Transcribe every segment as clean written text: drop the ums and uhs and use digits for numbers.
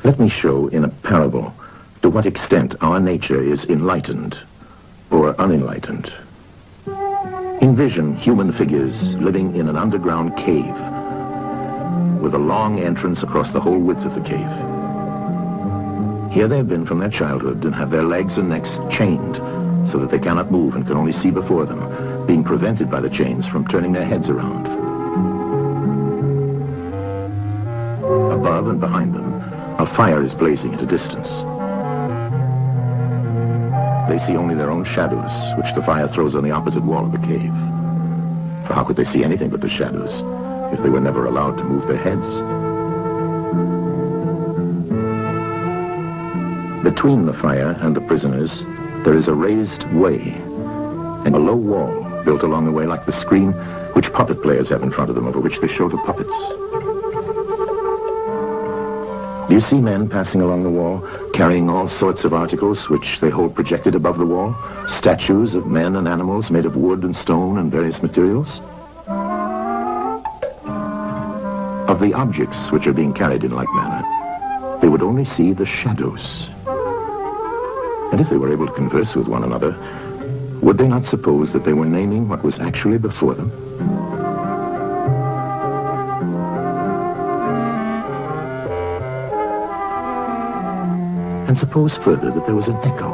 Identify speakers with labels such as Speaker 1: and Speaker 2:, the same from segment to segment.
Speaker 1: Let me show in a parable to what extent our nature is enlightened or unenlightened. Envision human figures living in an underground cave with a long entrance across the whole width of the cave. Here they have been from their childhood and have their legs and necks chained so that they cannot move and can only see before them, being prevented by the chains from turning their heads around. Above and behind them, a fire is blazing at a distance. They see only their own shadows, which the fire throws on the opposite wall of the cave. For how could they see anything but the shadows if they were never allowed to move their heads? Between the fire and the prisoners, there is a raised way and a low wall built along the way like the screen which puppet players have in front of them over which they show the puppets. Do you see men passing along the wall, carrying all sorts of articles which they hold projected above the wall? Statues of men and animals made of wood and stone and various materials? Of the objects which are being carried in like manner, they would only see the shadows. And if they were able to converse with one another, would they not suppose that they were naming what was actually before them? And suppose further that there was an echo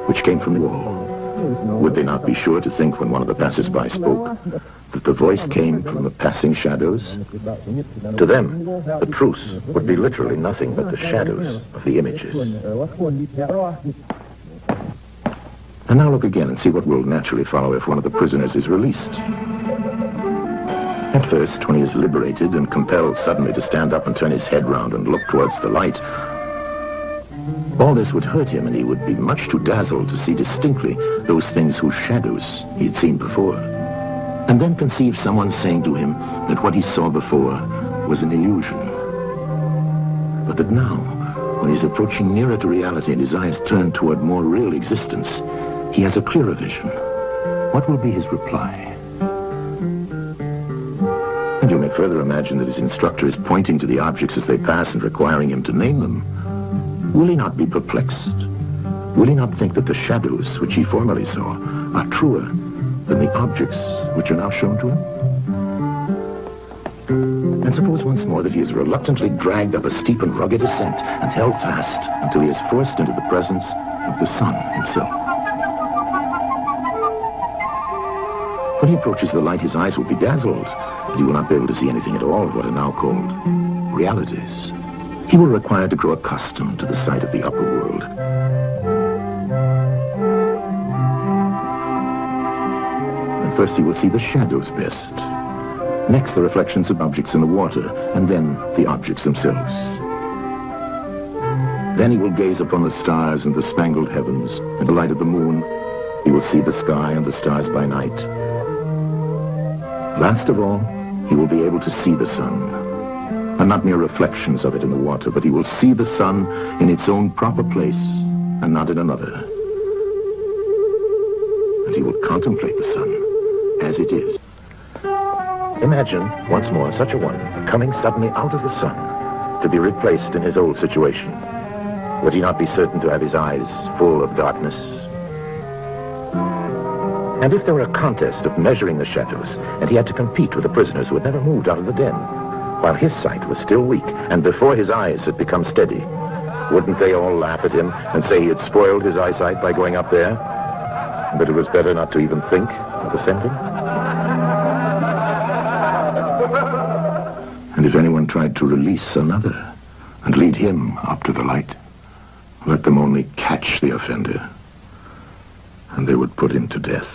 Speaker 1: which came from the wall. Would they not be sure to think when one of the passers-by spoke that the voice came from the passing shadows? To them, the truth would be literally nothing but the shadows of the images. And now look again and see what will naturally follow if one of the prisoners is released. At first, when he is liberated and compelled suddenly to stand up and turn his head round and look towards the light, all this would hurt him, and he would be much too dazzled to see distinctly those things whose shadows he had seen before. And then conceive someone saying to him that what he saw before was an illusion. But that now, when he's approaching nearer to reality and his eyes turn toward more real existence, he has a clearer vision. What will be his reply? And you may further imagine that his instructor is pointing to the objects as they pass and requiring him to name them. Will he not be perplexed? Will he not think that the shadows which he formerly saw are truer than the objects which are now shown to him? And suppose once more that he is reluctantly dragged up a steep and rugged ascent and held fast until he is forced into the presence of the sun himself. When he approaches the light, his eyes will be dazzled, and he will not be able to see anything at all of what are now called realities. He will require to grow accustomed to the sight of the upper world. And first he will see the shadows best. Next, the reflections of objects in the water, and then the objects themselves. Then he will gaze upon the stars and the spangled heavens, and the light of the moon. He will see the sky and the stars by night. Last of all, he will be able to see the sun. And not mere reflections of it in the water, but he will see the sun in its own proper place and not in another. And he will contemplate the sun as it is. Imagine, once more, such a one coming suddenly out of the sun to be replaced in his old situation. Would he not be certain to have his eyes full of darkness? And if there were a contest of measuring the shadows, and he had to compete with the prisoners who had never moved out of the den, while his sight was still weak, and before his eyes had become steady, wouldn't they all laugh at him and say he had spoiled his eyesight by going up there? But it was better not to even think of ascending? And if anyone tried to release another and lead him up to the light, let them only catch the offender, and they would put him to death.